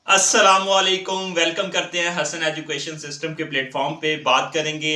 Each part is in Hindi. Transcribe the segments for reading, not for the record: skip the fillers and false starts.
अस्सलामुअलैकुम, वेलकम करते हैं हसन एजुकेशन सिस्टम के प्लेटफॉर्म पे। बात करेंगे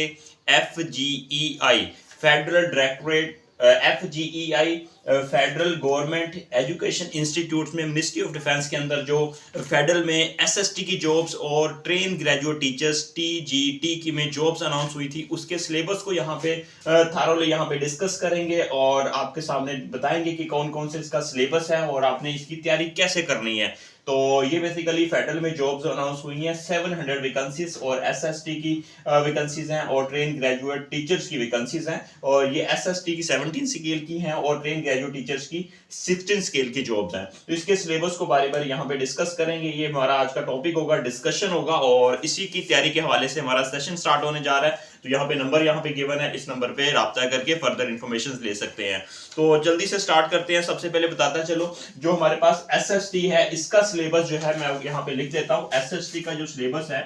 FGEI federal directorate FGEI federal government education institute में मिनिस्ट्री ऑफ डिफेंस के अंदर जो फेडरल में SST की जॉब्स और ट्रेन ग्रेजुएट टीचर्स TGT की में जॉब्स अनाउंस हुई थी, उसके सिलेबस को यहाँ पे थारोली यहाँ पे डिस्कस करेंगे और आपके सामने बताएंगे कि कौन कौन से इसका सिलेबस है और आपने इसकी तैयारी कैसे करनी है। तो ये बेसिकली फेडरल में जॉब्स अनाउंस हुई हैं 700 वैकेंसीज और SST की वैकेंसीज हैं और ट्रेन ग्रेजुएट टीचर्स की वैकेंसीज हैं और ये SST की 17 स्केल की हैं और ट्रेन ग्रेजुएट टीचर्स की 16 स्केल की जॉब्स हैं। तो इसके सिलेबस को बारी बारी यहाँ पे डिस्कस करेंगे। ये हमारा आज का टॉपिक होगा, डिस्कशन होगा और इसी की तैयारी के हवाले से हमारा सेशन स्टार्ट होने जा रहा है। तो यहाँ पे नंबर यहाँ पे गिवन है, इस नंबर पे राब्ता करके फर्दर इंफॉर्मेशन ले सकते हैं। तो जल्दी से स्टार्ट करते हैं। सबसे पहले बताता चलो जो हमारे पास SST है इसका सिलेबस जो है मैं यहाँ पे लिख देता हूं। SST का जो सिलेबस है,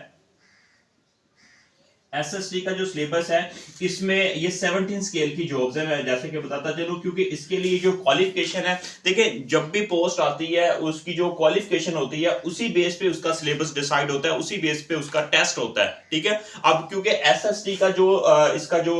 SST का जो सिलेबस है इसमें ये 17 स्केल की जॉब्स है। मैं जैसे कि बताता चलूं क्योंकि इसके लिए जो क्वालिफिकेशन है, देखिए जब भी पोस्ट आती है उसकी जो क्वालिफिकेशन होती है उसी बेस पे उसका सिलेबस डिसाइड होता है, उसी बेस पे उसका टेस्ट होता है। ठीक है, अब क्योंकि SST का जो इसका जो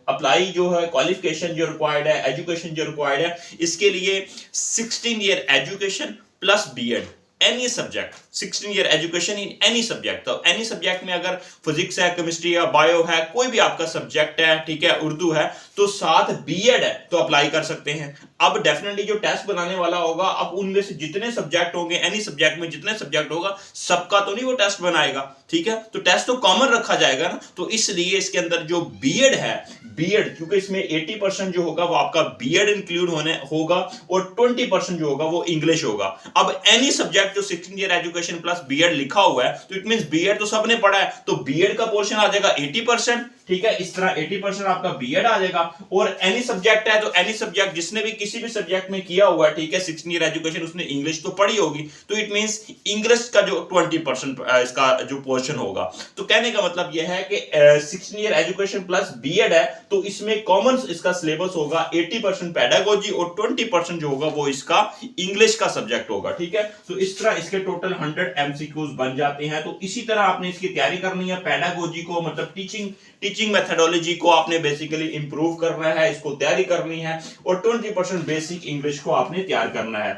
अप्लाई जो है क्वालिफिकेशन जो रिक्वायर्ड है, एजुकेशन जो रिक्वायर्ड है, इसके लिए 16 year education plus BEd any subject, 16 year education in any subject. तो एनी सब्जेक्ट में अगर फिजिक्स है, केमिस्ट्री है, बायो है, कोई भी आपका सब्जेक्ट है, ठीक है, उर्दू है, तो साथ BEd है तो अप्लाई कर सकते हैं। अब डेफिनेटली जो टेस्ट बनाने वाला होगा, अब उनमें से जितने सब्जेक्ट होंगे, एनी सब्जेक्ट में जितने सब्जेक्ट होगा सबका तो नहीं वो टेस्ट बनाएगा। ठीक है, तो टेस्ट तो कॉमन रखा जाएगा ना, तो इसलिए इसके अंदर जो BEd है, BEd क्योंकि इसमें 80% जो होगा वो आपका BEd इंक्लूड होने होगा और 20% जो होगा वो इंग्लिश होगा। अब एनी सब्जेक्ट जो 16 ईयर एजुकेशन प्लस BEd लिखा हुआ है तो इट मींस BEd तो सबने पढ़ा है, तो BEd का पोर्शन आ जाएगा 80%। ठीक है, इस तरह 80% आपका BEd आ जाएगा और एनी सब्जेक्ट है तो एनी सब्जेक्ट जिसने भी किसी भी सब्जेक्ट में किया हुआ है, ठीक है, 16 ईयर एजुकेशन, उसने इंग्लिश तो पढ़ी होगी, तो इट मींस इंग्लिश का जो 20% इसका जो पोर्शन होगा। तो कहने का मतलब यह है कि 16 ईयर एजुकेशन प्लस BEd है तो इसमें कॉमन इसका सिलेबस होगा 80% पेडागोजी और 20% जो होगा वो इसका इंग्लिश का सब्जेक्ट होगा। ठीक है, तो इस तरह इसके टोटल 100 MCQs बन जाते हैं। तो इसी तरह आपने इसकी तैयारी करनी है। पेडागोजी को मतलब टीचिंग मेथोडोलॉजी को आपने बेसिकली इंप्रूव करना है, इसको तैयारी करनी है और 20% बेसिक इंग्लिश को आपने तैयार करना है।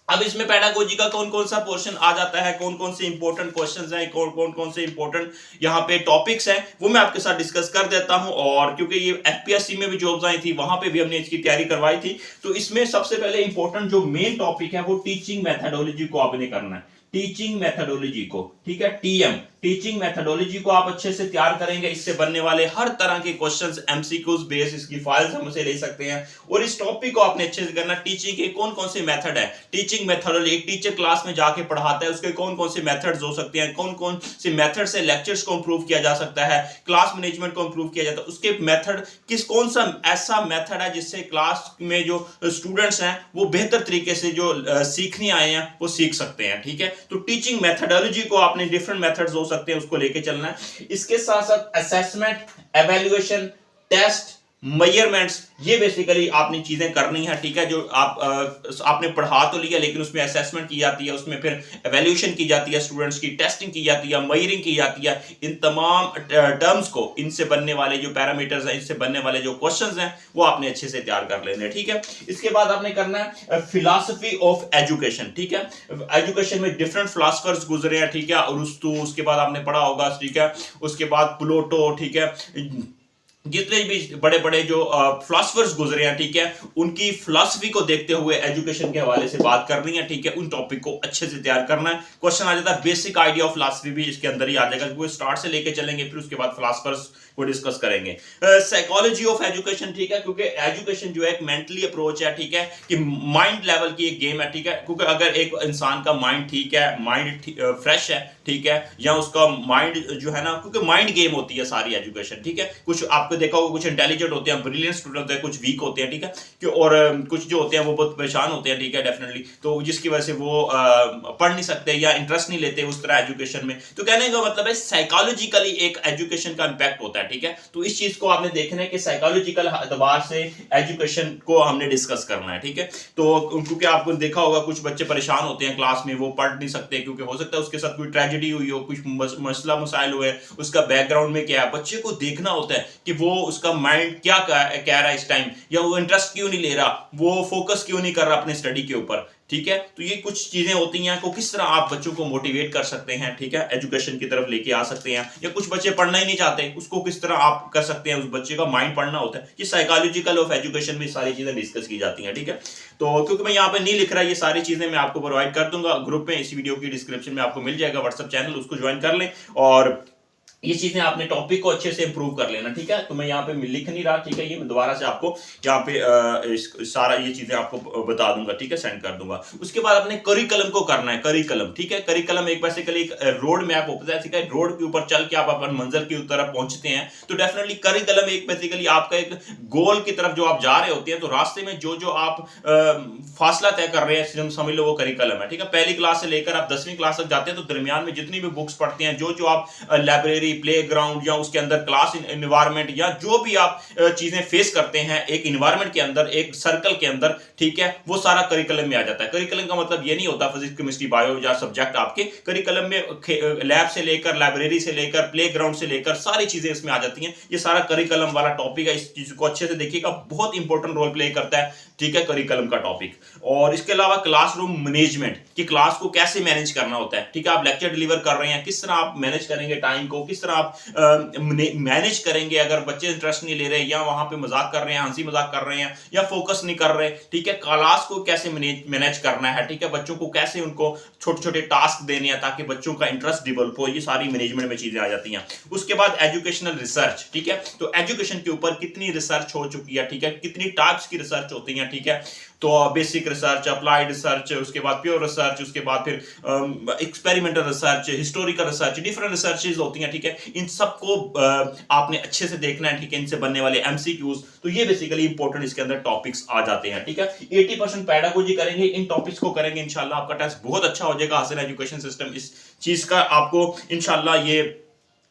अब इसमें पेडागोजी का कौन कौन सा पोर्शन आ जाता है, कौन कौन से इंपॉर्टेंट क्वेश्चंस हैं, कौन कौन से इंपॉर्टेंट यहाँ पे टॉपिक्स हैं, वो मैं आपके साथ डिस्कस कर देता हूं। और क्योंकि ये FPSC में भी जॉब्स आई थी, वहां पे भी हमने इसकी तैयारी करवाई थी, तो इसमें सबसे पहले इंपॉर्टेंट जो मेन टॉपिक है वो टीचिंग मेथोडोलॉजी को आपने करना है। टीचिंग मेथोडोलॉजी को, ठीक है, TM टीचिंग मेथोडोलॉजी को आप अच्छे से तैयार करेंगे, इससे बनने वाले हर तरह के क्वेश्चंस MCQs बेस इसकी फाइल्स हम उसे ले सकते हैं। और इस टॉपिक को आपने अच्छे से करना। टीचिंग के कौन कौन से मेथड है, टीचिंग मेथोडोलॉजी, एक टीचर क्लास में जाके पढ़ाता है उसके कौन कौन से मेथड्स हो सकते हैं, कौन कौन से मेथड से लेक्चर्स को इंप्रूव किया जा सकता है, क्लास मैनेजमेंट को इंप्रूव किया जाता है, उसके मेथड कौन सा ऐसा मेथड है जिससे क्लास में जो स्टूडेंट्स हैं वो बेहतर तरीके से जो सीखने आए हैं वो सीख सकते हैं। ठीक है, तो टीचिंग मेथोडोलॉजी को आपने डिफरेंट मेथड्स हो सकते हैं उसको लेके चलना है। इसके साथ साथ असेसमेंट, एवेल्युएशन, टेस्ट, मेजरमेंट्स, ये बेसिकली आपने चीजें करनी है। ठीक है, जो आपने पढ़ा तो लिया लेकिन उसमें असेसमेंट की जाती है, उसमें फिर एवेल्यूएशन की जाती है, स्टूडेंट्स की टेस्टिंग की जाती है, मेजरिंग की जाती है। इन तमाम टर्म्स को, इनसे बनने वाले जो पैरामीटर्स हैं, इनसे बनने वाले जो क्वेश्चंस हैं वो आपने अच्छे से तैयार कर लेने। ठीक है, इसके बाद आपने करना है फिलॉसफी ऑफ एजुकेशन। ठीक है, एजुकेशन में डिफरेंट फिलोसफर्स गुजरे हैं, ठीक है, अरस्तु, उसके बाद आपने पढ़ा होगा, ठीक है, उसके बाद प्लेटो, ठीक है, जितने भी बड़े बड़े जो फिलोसफर्स गुजरे हैं, ठीक है, उनकी फिलॉसफी को देखते हुए एजुकेशन के हवाले से बात करनी है। ठीक है, उन टॉपिक को अच्छे से तैयार करना है। क्वेश्चन आ जाता है बेसिक आइडिया ऑफ फिलॉसफी भी इसके अंदर ही आ जाएगा, क्योंकि स्टार्ट से लेके चलेंगे, फिर उसके बाद फिलोसफर्स को डिस्कस करेंगे। साइकोलॉजी ऑफ एजुकेशन, ठीक है, क्योंकि एजुकेशन जो है एक मेंटली अप्रोच है, ठीक है, कि माइंड लेवल की एक गेम है। ठीक है, क्योंकि अगर एक इंसान का माइंड ठीक है, माइंड फ्रेश है, ठीक है, या उसका माइंड जो है ना, क्योंकि माइंड गेम होती है सारी एजुकेशन। ठीक है, कुछ आपको देखा होगा, कुछ इंटेलिजेंट होते हैं, ब्रिलियंट स्टूडेंट होते हैं, कुछ वीक होते हैं, ठीक है, और कुछ जो होते हैं वो बहुत परेशान होते हैं, ठीक है, डेफिनेटली, तो जिसकी वजह से वो पढ़ नहीं सकते या इंटरेस्ट नहीं लेते उस तरह एजुकेशन में। तो कहने का मतलब है साइकोलॉजिकली एक एजुकेशन का इंपैक्ट होता है, ठीक है। तो इस चीज को आपने देखना है कि साइकोलॉजिकल एतबार से एजुकेशन को हमने डिस्कस करना है, ठीक है। तो क्योंकि आपको देखा होगा कुछ बच्चे परेशान होते हैं क्लास में, वो पढ़ नहीं सकते क्योंकि हो सकता है उसके साथ कोई ट्रेजेडी हुई हो, कुछ मसला मसाइल हुए, उसका बैकग्राउंड में क्या है। बच्चे को देखना होता है कि वो उसका माइंड क्या कह रहा है इस टाइम, या वो इंटरेस्ट क्यों नहीं ले रहा, वो फोकस क्यों नहीं कर रहा अपने स्टडी के ऊपर, ठीक है। तो ये कुछ चीजें होती हैं को किस तरह आप बच्चों को मोटिवेट कर सकते हैं, ठीक है, एजुकेशन की तरफ लेके आ सकते हैं। या कुछ बच्चे पढ़ना ही नहीं चाहते, उसको किस तरह आप कर सकते हैं, उस बच्चे का माइंड पढ़ना होता है। ये साइकोलॉजिकल ऑफ एजुकेशन में सारी चीजें डिस्कस की जाती हैं, ठीक है। तो क्योंकि मैं यहाँ पे नहीं लिख रहा, ये सारी चीजें मैं आपको प्रोवाइड कर दूंगा ग्रुप में, इस वीडियो की डिस्क्रिप्शन में आपको मिल जाएगा व्हाट्सएप चैनल, उसको ज्वाइन कर लें और ये चीजें आपने टॉपिक को अच्छे से इंप्रूव कर लेना, ठीक है। तो मैं यहाँ पे लिख नहीं रहा, ठीक है, ये मैं दोबारा से आपको यहाँ पे सारा ये चीजें आपको बता दूंगा, ठीक है, सेंड कर दूंगा। उसके बाद अपने करिकुलम को करना है, करिकुलम, ठीक है। करिकुलम एक बेसिकली एक रोड मैप होता है, ठीक है। रोड के ऊपर चल के आप अपन मंजिल की तरफ पहुंचते हैं, तो डेफिनेटली करिकुलम एक बेसिकली आपका एक गोल की तरफ जो आप जा रहे होते हैं, तो रास्ते में जो जो आप फासला तय कर रहे हैं, समझ लो वो करिकुलम है, ठीक है। पहली क्लास से लेकर आप 10वीं क्लास तक जाते हैं, तो दरमियान में जितनी भी बुक्स पढ़ते हैं, जो जो आप लाइब्रेरी, प्लेग्राउंड या उसके अंदर क्लास एनवायरनमेंट या जो भी आप चीजें फेस करते हैं एक एनवायरनमेंट के अंदर, एक सर्कल के अंदर, ठीक है, वो सारा करिकुलम में आ जाता है। करिकुलम का मतलब ये नहीं होता फिजिक्स केमिस्ट्री बायो या सब्जेक्ट, आपके करिकुलम में लैब से लेकर, लाइब्रेरी से लेकर, प्लेग्राउंड से लेकर सारी चीजें इसमें आ जाती हैं। ये सारा करिकुलम वाला टॉपिक है, इस चीज को अच्छे से देखिएगा, बहुत इंपॉर्टेंट रोल प्ले करता है, ठीक है, करिकुलम का टॉपिक। और इसके अलावा क्लासरूम मैनेजमेंट, कि क्लास को कैसे मैनेज करना होता है, ठीक है। आप लेक्चर डिलीवर कर रहे हैं, किस तरह आप मैनेज करेंगे टाइम को, किस तरह आप मैनेज करेंगे अगर बच्चे इंटरेस्ट नहीं ले रहे, या वहां पे मजाक कर रहे हैं, हंसी मजाक कर रहे हैं, या फोकस नहीं कर रहे, ठीक है। क्लास को कैसे मैनेज करना है, ठीक है। बच्चों को कैसे उनको छोटे छोटे टास्क देने हैं ताकि बच्चों का इंटरेस्ट डेवलप हो, ये सारी मैनेजमेंट में चीजें आ जाती हैं। उसके बाद एजुकेशनल रिसर्च, ठीक है। तो एजुकेशन के ऊपर कितनी रिसर्च हो चुकी है, ठीक है, कितनी टाइप्स की रिसर्च होती है, ठीक है। तो बेसिक रिसर्च, अप्लाइड रिसर्च, उसके बाद प्योर रिसर्च, उसके बाद फिर experimental research, historical research, different researches होती हैं, ठीक है। इन सबको आपने अच्छे से देखना है, ठीक है। इनसे बनने वाले एमसीक्यूज, तो ये बेसिकली इंपॉर्टेंट इसके अंदर टॉपिक्स आ जाते हैं, ठीक है। 80% पेडागोजी करेंगे, इन टॉपिक्स को करेंगे, इंशाल्लाह आपका टेस्ट बहुत अच्छा हो जाएगा। हासिल एजुकेशन सिस्टम इस चीज का आपको इंशाल्लाह ये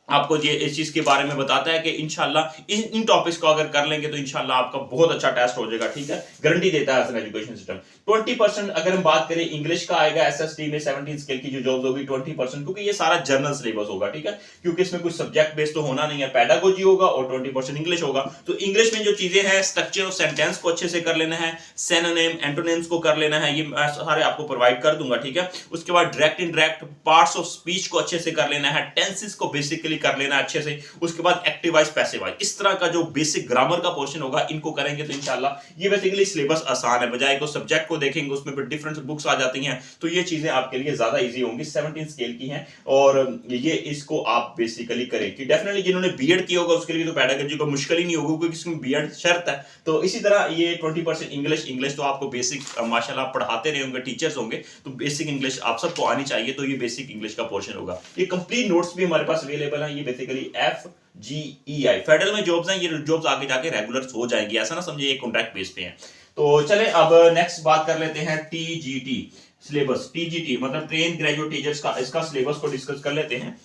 आपको ये इस चीज के बारे में बताता है कि इंशाल्लाह इन टॉपिक्स को अगर कर लेंगे तो इंशाल्लाह आपका बहुत अच्छा टेस्ट हो जाएगा, ठीक है, गारंटी देता है एजुकेशन सिस्टम। 20% अगर हम बात करें इंग्लिश का आएगा एसएसटी में, 17 स्केल की जो जॉब्स होगी 20%, क्योंकि ये सारा जनरल सिलेबस होगा, ठीक है, क्योंकि इसमें कुछ सब्जेक्ट बेस्ड तो होना नहीं है, पेडागोजी होगा और 20% इंग्लिश होगा। तो इंग्लिश में जो चीजें हैं, स्ट्रक्चर ऑफ सेंटेंस को अच्छे से कर लेना है, सिनोनिम, एंटोनिम्स को कर लेना है, ये सारे आपको प्रोवाइड कर दूंगा, ठीक है। उसके बाद direct indirect parts of speech को अच्छे से कर लेना है, टेंसेस को बेसिकली कर लेना है अच्छे से। उसके बाद एक्टिव वॉइस, पैसिव वॉइस, इस तरह का जो बेसिक ग्रामर का पोर्शन होगा, इनको करेंगे तो इंशाल्लाह ये बेसिकली सिलेबस आसान है। बजाय को सब्जेक्ट को देखेंगे उसमें भी डिफरेंट बुक्स आ जाती हैं, तो ये चीजें आपके लिए ज्यादा इजी होंगी। 17 स्केल की हैं और ये इसको आप बेसिकली करें कि डेफिनेटली जिन्होंने बीएड किया होगा उसके लिए तो पेडागोजी को मुश्किल ही नहीं होगा, क्योंकि इसमें बीएड शर्त है। तो इसी तरह ये 20% इंग्लिश तो आपको बेसिक माशाल्लाह पढ़ाते रहे होंगे, टीचर्स होंगे, तो बेसिक इंग्लिश आप सबको आनी चाहिए, तो ये बेसिक इंग्लिश का पोर्शन होगा। ये कंप्लीट नोट्स भी हमारे पास अवेलेबल है। ये बेसिकली FGEI फेडरल में जॉब्स हैं, ये जॉब्स आगे जाके रेगुलर हो जाएंगी, ऐसा ना समझिए ये कॉन्ट्रैक्ट बेस पे हैं। तो चले अब नेक्स्ट बात कर लेते हैं TGT सिलेबस। TGT मतलब ट्रेन ग्रेजुएट टीचर्स का, इसका सिलेबस को डिस्कस कर लेते हैं।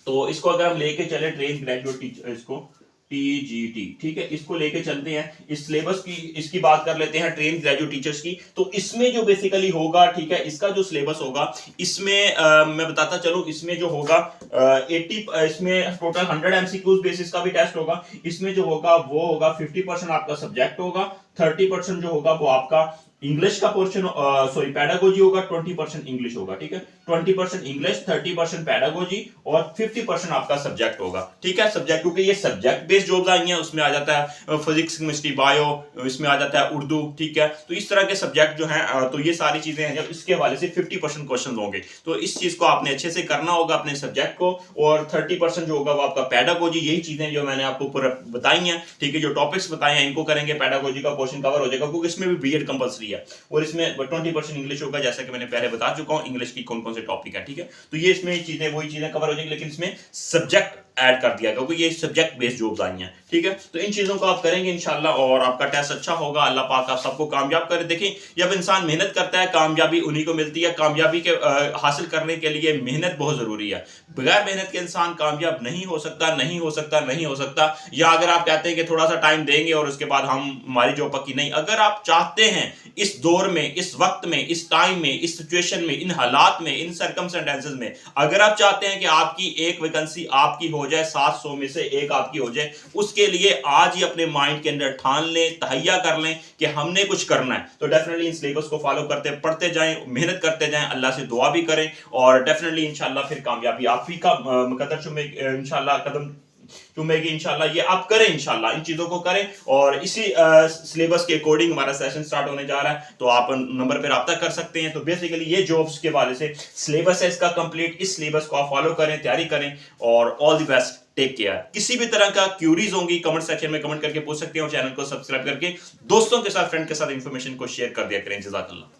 तो इसको अगर हम लेके चले ट्रेन ग्रेजुएट टीचर, इसको TGT, ठीक है, इसको लेके चलते हैं। इस सिलेबस की इसकी बात कर लेते हैं ट्रेन ग्रेजुएट टीचर्स की। तो इसमें जो बेसिकली होगा, ठीक है, इसका जो सिलेबस होगा इसमें मैं बताता चलूं, इसमें जो होगा 80, इसमें टोटल 100 MCQs बेसिस का भी टेस्ट होगा। इसमें जो होगा वो होगा 50% आपका सब्जेक्ट होगा, 30% जो होगा वो आपका इंग्लिश का पोर्शन, सॉरी पेडागोजी होगा, 20% इंग्लिश होगा, ठीक है। 20% इंग्लिश, 30% पेडागोजी और 50% आपका सब्जेक्ट होगा, ठीक है। सब्जेक्ट क्योंकि ये सब्जेक्ट बेस्ड जॉब्स आई हैं, उसमें आ जाता है फिजिक्स, केमिस्ट्री, बायो, इसमें आ जाता है उर्दू, ठीक है। तो इस तरह के सब्जेक्ट जो हैं, तो ये सारी चीजें हैं, जब इसके हवाले से 50% क्वेश्चन होंगे, तो इस चीज को आपने अच्छे से करना होगा अपने सब्जेक्ट को। और 30% जो होगा वो आपका पेडागोजी, यही चीजें जो मैंने आपको पूरा बताई हैं, ठीक है, जो टॉपिक्स बताए हैं इनको करेंगे, पेडागोजी का पोर्शन कवर हो जाएगा, क्योंकि इसमें भी बीएड कंपलसरी है। और इसमें 20% इंग्लिश होगा, जैसा कि मैंने पहले बता चुका हूं इंग्लिश की कौन कौन से टॉपिक है, ठीक है। तो ये इसमें चीजें वही चीजें कवर हो जाएंगी, लेकिन इसमें सब्जेक्ट ऐड कर दिया क्योंकि ये सब्जेक्ट बेस्ड जॉब्स आई हैं, ठीक है। तो इन चीजों को आप करेंगे इंशाल्लाह और आपका टेस्ट अच्छा होगा। अल्लाह पाक आप सबको कामयाब करे। देखिए जब इंसान मेहनत करता है कामयाबी उन्हीं को मिलती है। कामयाबी के हासिल करने के लिए मेहनत बहुत जरूरी है। बगैर मेहनत के इंसान कामयाब नहीं हो सकता, नहीं हो सकता, नहीं हो सकता। या अगर आप कहते हैं कि थोड़ा सा टाइम देंगे और उसके बाद हमारी जॉब पक्की, नहीं। अगर आप चाहते हैं इस दौर में, इस वक्त में, इस टाइम में, इस सिचुएशन में, इन हालात में, इन सर्कमस्टेंसेस में, अगर आप चाहते हैं कि आपकी एक वैकेंसी आपकी हो जाए, 700 में से एक आपकी हो जाए, उसके लिए आज ही अपने माइंड के अंदर ठान लें, तहैया कर लें कि हमने कुछ करना है। तो डेफिनेटली इन सिलेबस को फॉलो करते पढ़ते जाएं, मेहनत करते जाएं, अल्लाह से दुआ भी करें और डेफिनेटली इंशाल्लाह फिर कामयाबी आप ही का मुकद्दर इंशाल्लाह कदम चूमेगी। इंशाल्लाह ये आप करें, इंशाल्लाह इन चीजों को करें और इसी सिलेबस के अकॉर्डिंग हमारा सेशन स्टार्ट होने जा रहा है। तो आप नंबर पे रब्ता कर सकते हैं। तो बेसिकली ये जॉब्स के वाले से सिलेबस है इसका कंप्लीट। इस सिलेबस को आप फॉलो करें, तैयारी करें और all the best. Take care. किसी भी तरह का क्यूरीज होंगी कमेंट सेक्शन में कमेंट करके पूछ सकते हैं और चैनल को सब्सक्राइब करके दोस्तों के साथ, फ्रेंड के साथ इंफॉर्मेशन को शेयर कर दिया करें। जज़ाकल्लाह।